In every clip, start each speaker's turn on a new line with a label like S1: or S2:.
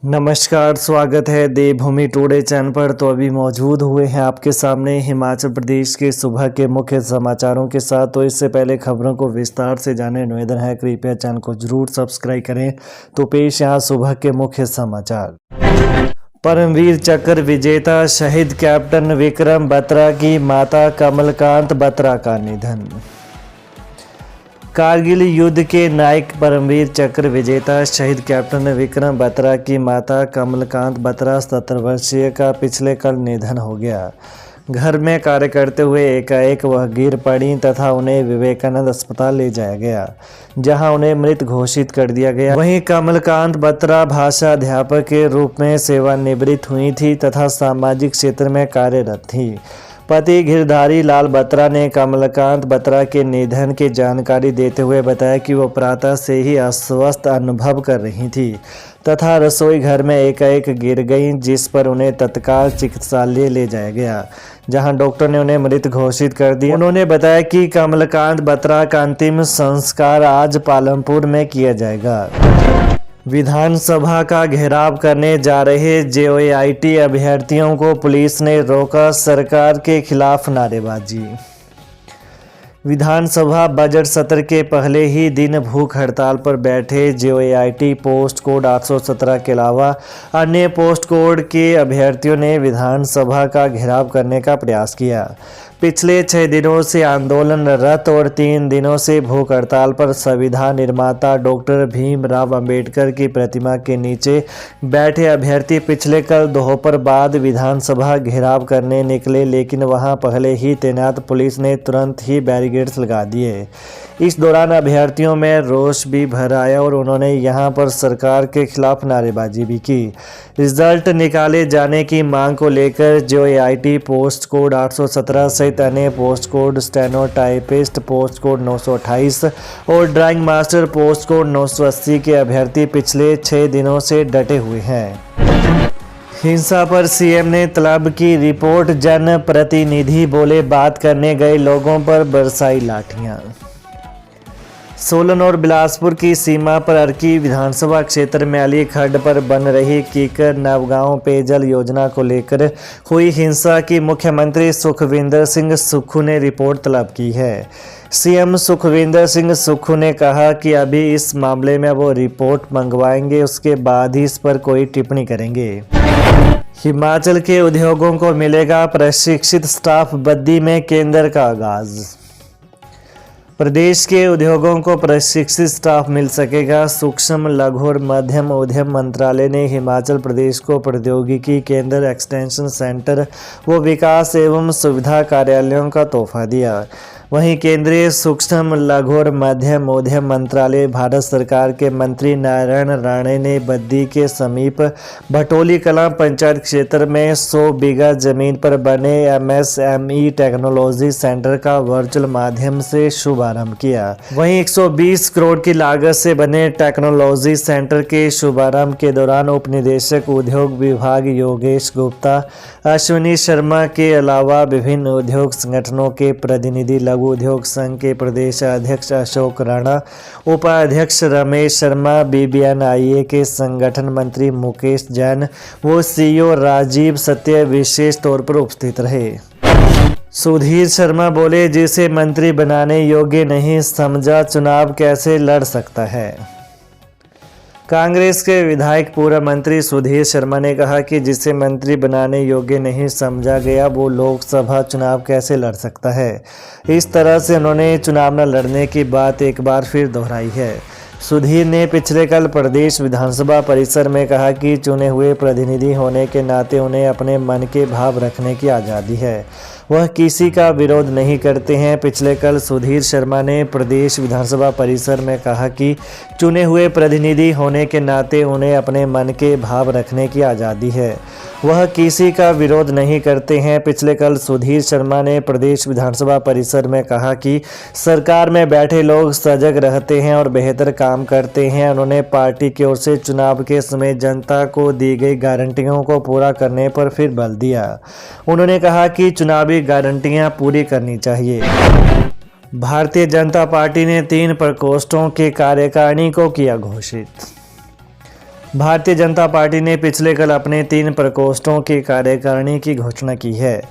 S1: नमस्कार, स्वागत है देवभूमि टुडे चैनल पर। तो अभी मौजूद हुए हैं आपके सामने हिमाचल प्रदेश के सुबह के मुख्य समाचारों के साथ। तो इससे पहले खबरों को विस्तार से जाने निवेदन है, कृपया चैनल को जरूर सब्सक्राइब करें। तो पेश यहाँ सुबह के मुख्य समाचार। परमवीर चक्र विजेता शहीद कैप्टन विक्रम बत्रा की माता कमलकांत बत्रा का निधन। कारगिल युद्ध के नायक परमवीर चक्र विजेता शहीद कैप्टन विक्रम बत्रा की माता कमलकांत बत्रा 70 वर्षीय का पिछले कल निधन हो गया। घर में कार्य करते हुए एकाएक वह गिर पड़ी तथा उन्हें विवेकानंद अस्पताल ले जाया गया, जहां उन्हें मृत घोषित कर दिया गया। वहीं कमलकांत बत्रा भाषा अध्यापक के रूप में सेवानिवृत्त हुई थी तथा सामाजिक क्षेत्र में कार्यरत थी। पति गिरधारी लाल बत्रा ने कमलकांत बत्रा के निधन की जानकारी देते हुए बताया कि वो प्रातः से ही अस्वस्थ अनुभव कर रही थी तथा रसोई घर में एकाएक गिर गईं, जिस पर उन्हें तत्काल चिकित्सालय ले जाया गया, जहां डॉक्टर ने उन्हें मृत घोषित कर दिया। उन्होंने बताया कि कमलकांत बत्रा का अंतिम संस्कार आज पालमपुर में किया जाएगा। विधानसभा का घेराव करने जा रहे जेओआईटी अभ्यर्थियों को पुलिस ने रोका, सरकार के खिलाफ नारेबाजी। विधानसभा बजट सत्र के पहले ही दिन भूख हड़ताल पर बैठे जेओआईटी पोस्ट कोड 817 के अलावा अन्य पोस्ट कोड के अभ्यर्थियों ने विधानसभा का घेराव करने का प्रयास किया। पिछले 6 दिनों से आंदोलनरत और 3 दिनों से भूख हड़ताल पर संविधान निर्माता डॉक्टर भीमराव अंबेडकर की प्रतिमा के नीचे बैठे अभ्यर्थी पिछले कल दोपहर बाद विधानसभा घेराव करने निकले, लेकिन वहां पहले ही तैनात पुलिस ने तुरंत ही बैरिकेड्स लगा दिए। इस दौरान अभ्यर्थियों में रोष भी भर आया और उन्होंने यहां पर सरकार के खिलाफ नारेबाजी भी की। रिजल्ट निकाले जाने की मांग को लेकर जेओआईटी पोस्ट कोड 817 सहित अन्य post code, stenotypist post code 928 और ड्राइंग मास्टर पोस्ट कोड 980 के अभ्यर्थी पिछले 6 दिनों से डटे हुए हैं। हिंसा पर सीएम ने तलब की रिपोर्ट, जन प्रतिनिधि बोले बात करने गए लोगों पर बरसाई लाठियां। सोलन और बिलासपुर की सीमा पर अर्की विधानसभा क्षेत्र में अली खड्ड पर बन रही कीकर नवगांव पेयजल योजना को लेकर हुई हिंसा की मुख्यमंत्री सुखविंदर सिंह सुक्खू ने रिपोर्ट तलब की है। सीएम सुखविंदर सिंह सुक्खू ने कहा कि अभी इस मामले में वो रिपोर्ट मंगवाएंगे, उसके बाद ही इस पर कोई टिप्पणी करेंगे। हिमाचल के उद्योगों को मिलेगा प्रशिक्षित स्टाफ, बद्दी में केंद्र का आगाज। प्रदेश के उद्योगों को प्रशिक्षित स्टाफ मिल सकेगा। सूक्ष्म लघु और मध्यम उद्यम मंत्रालय ने हिमाचल प्रदेश को प्रौद्योगिकी केंद्र, एक्सटेंशन सेंटर व विकास एवं सुविधा कार्यालयों का तोहफा दिया। वहीं केंद्रीय सूक्ष्म लघु और मध्यम उद्यम मंत्रालय भारत सरकार के मंत्री नारायण राणे ने बद्दी के समीप भटोली कलां पंचायत क्षेत्र में 100 बीघा जमीन पर बने एमएसएमई टेक्नोलॉजी सेंटर का वर्चुअल माध्यम से शुभारंभ किया। वहीं 120 करोड़ की लागत से बने टेक्नोलॉजी सेंटर के शुभारंभ के दौरान उप निदेशक उद्योग विभाग योगेश गुप्ता, अश्विनी शर्मा के अलावा विभिन्न उद्योग संगठनों के प्रतिनिधि, लघु उद्योग संघ के प्रदेश अध्यक्ष अशोक राणा, उपाध्यक्ष रमेश शर्मा, बीबीएनआईए के संगठन मंत्री मुकेश जैन व सीईओ राजीव सत्य विशेष तौर पर उपस्थित रहे। सुधीर शर्मा बोले, जिसे मंत्री बनाने योग्य नहीं समझा चुनाव कैसे लड़ सकता है। कांग्रेस के विधायक पूर्व मंत्री सुधीर शर्मा ने कहा कि जिसे मंत्री बनाने योग्य नहीं समझा गया वो लोकसभा चुनाव कैसे लड़ सकता है। इस तरह से उन्होंने चुनाव न लड़ने की बात एक बार फिर दोहराई है। सुधीर ने पिछले कल प्रदेश विधानसभा परिसर में कहा कि चुने हुए प्रतिनिधि होने के नाते उन्हें अपने मन के भाव रखने की आज़ादी है, वह किसी का विरोध नहीं करते हैं। पिछले कल सुधीर शर्मा ने प्रदेश विधानसभा परिसर में कहा कि चुने हुए प्रतिनिधि होने के नाते उन्हें अपने मन के भाव रखने की आज़ादी है, वह किसी का विरोध नहीं करते हैं। पिछले कल सुधीर शर्मा ने प्रदेश विधानसभा परिसर में कहा कि सरकार में बैठे लोग सजग रहते हैं और बेहतर काम करते हैं। उन्होंने पार्टी की ओर से चुनाव के समय जनता को दी गई गारंटियों को पूरा करने पर फिर बल दिया। उन्होंने कहा कि चुनावी गारंटियां पूरी करनी चाहिए। भारतीय जनता पार्टी ने 3 प्रकोष्ठों के कार्यकारिणी को किया घोषित। भारतीय जनता पार्टी ने पिछले कल अपने 3 प्रकोष्ठों की कार्यकारिणी की घोषणा की है।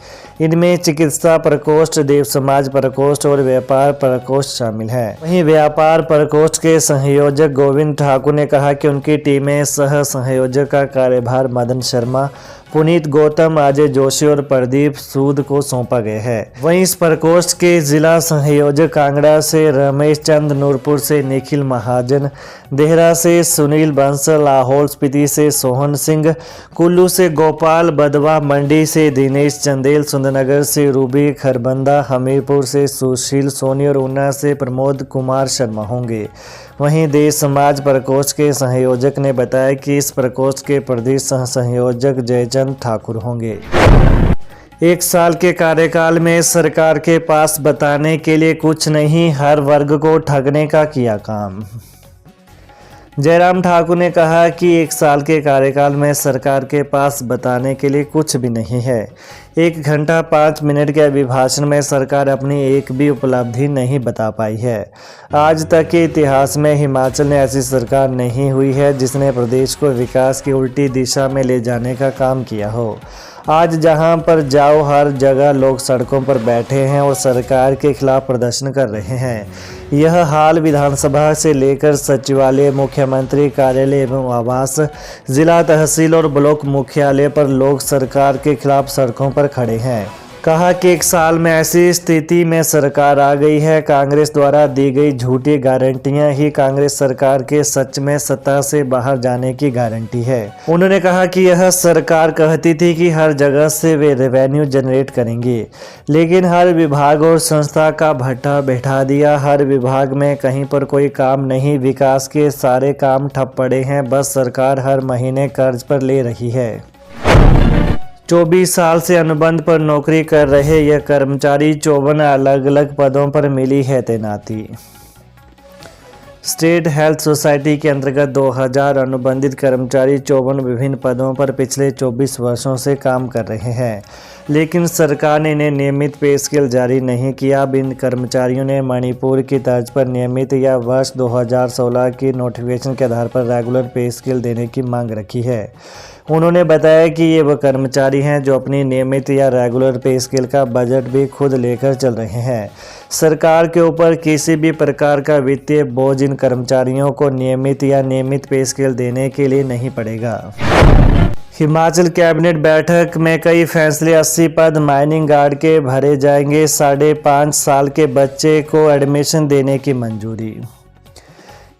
S1: इनमें चिकित्सा प्रकोष्ठ, देव समाज प्रकोष्ठ और व्यापार प्रकोष्ठ शामिल है। वहीं व्यापार प्रकोष्ठ के संयोजक गोविंद ठाकुर ने कहा कि उनकी टीमें सह संयोजक का कार्यभार मदन शर्मा, पुनीत गौतम, अजय जोशी और प्रदीप सूद को सौंपा गया है। वहीं इस प्रकोष्ठ के जिला संयोजक कांगड़ा से रमेश चंद, नूरपुर से निखिल महाजन, देहरा से सुनील बंसल, लाहौल स्पीति से सोहन सिंह, कुल्लू से गोपाल बदवा, मंडी से दिनेश चंदेल, सुंदरनगर से रूबी खरबंदा, हमीरपुर से सुशील सोनी और ऊना से प्रमोद कुमार शर्मा होंगे। वहीं देश समाज प्रकोष्ठ के संयोजक ने बताया कि इस प्रकोष्ठ के प्रदेश सह संयोजक जयचंद ठाकुर होंगे। 1 साल के कार्यकाल में सरकार के पास बताने के लिए कुछ नहीं, हर वर्ग को ठगने का किया काम। जयराम ठाकुर ने कहा कि 1 साल के कार्यकाल में सरकार के पास बताने के लिए कुछ भी नहीं है। 1 घंटा 5 मिनट के अभिभाषण में सरकार अपनी एक भी उपलब्धि नहीं बता पाई है। आज तक के इतिहास में हिमाचल में ऐसी सरकार नहीं हुई है जिसने प्रदेश को विकास की उल्टी दिशा में ले जाने का काम किया हो। आज जहां पर जाओ हर जगह लोग सड़कों पर बैठे हैं और सरकार के खिलाफ प्रदर्शन कर रहे हैं। यह हाल विधानसभा से लेकर सचिवालय, मुख्यमंत्री कार्यालय एवं आवास, जिला तहसील और ब्लॉक मुख्यालय पर लोग सरकार के खिलाफ सड़कों पर खड़े हैं। कहा कि 1 साल में ऐसी स्थिति में सरकार आ गई है। कांग्रेस द्वारा दी गई झूठी गारंटियां ही कांग्रेस सरकार के सच में सत्ता से बाहर जाने की गारंटी है। उन्होंने कहा कि यह सरकार कहती थी कि हर जगह से वे रेवेन्यू जनरेट करेंगे, लेकिन हर विभाग और संस्था का भट्टा बैठा दिया। हर विभाग में कहीं पर कोई काम नहीं, विकास के सारे काम ठप पड़े हैं। बस सरकार हर महीने कर्ज पर ले रही है। 24 साल से अनुबंध पर नौकरी कर रहे यह कर्मचारी 54 अलग अलग पदों पर मिली है तैनाती। स्टेट हेल्थ सोसाइटी के अंतर्गत 2000 अनुबंधित कर्मचारी 54 विभिन्न पदों पर पिछले 24 वर्षों से काम कर रहे हैं, लेकिन सरकार ने इन्हें नियमित पे स्केल जारी नहीं किया। अब इन कर्मचारियों ने मणिपुर की तर्ज पर नियमित या वर्ष 2016 की नोटिफिकेशन के आधार पर रेगुलर पे स्केल देने की मांग रखी है। उन्होंने बताया कि ये वो कर्मचारी हैं जो अपनी नियमित या रेगुलर पे स्केल का बजट भी खुद लेकर चल रहे हैं। सरकार के ऊपर किसी भी प्रकार का वित्तीय बोझ इन कर्मचारियों को नियमित या नियमित पे स्केल देने के लिए नहीं पड़ेगा। हिमाचल कैबिनेट बैठक में कई फैसले। 80 पद माइनिंग गार्ड के भरे जाएंगे। 5.5 साल के बच्चे को एडमिशन देने की मंजूरी।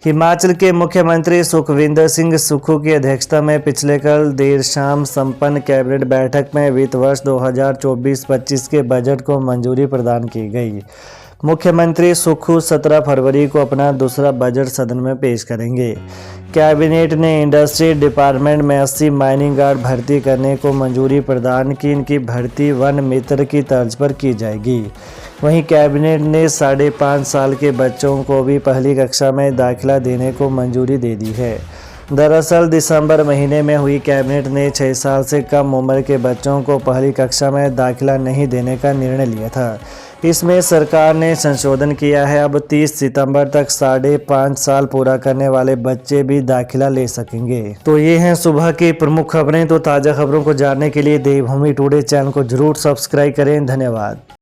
S1: हिमाचल के मुख्यमंत्री सुखविंदर सिंह सुक्खू की अध्यक्षता में पिछले कल देर शाम संपन्न कैबिनेट बैठक में वित्त वर्ष 2024-25 के बजट को मंजूरी प्रदान की गई। मुख्यमंत्री सुक्खू 17 फरवरी को अपना दूसरा बजट सदन में पेश करेंगे। कैबिनेट ने इंडस्ट्री डिपार्टमेंट में 80 माइनिंग गार्ड भर्ती करने को मंजूरी प्रदान की। इनकी भर्ती वन मित्र की तर्ज पर की जाएगी। वहीं कैबिनेट ने 5.5 साल के बच्चों को भी पहली कक्षा में दाखिला देने को मंजूरी दे दी है। दरअसल दिसंबर महीने में हुई कैबिनेट ने 6 साल से कम उम्र के बच्चों को पहली कक्षा में दाखिला नहीं देने का निर्णय लिया था। इसमें सरकार ने संशोधन किया है। अब 30 सितंबर तक 5.5 साल पूरा करने वाले बच्चे भी दाखिला ले सकेंगे। तो ये हैं सुबह की प्रमुख खबरें। तो ताज़ा खबरों को जानने के लिए देवभूमि टुडे चैनल को जरूर सब्सक्राइब करें। धन्यवाद।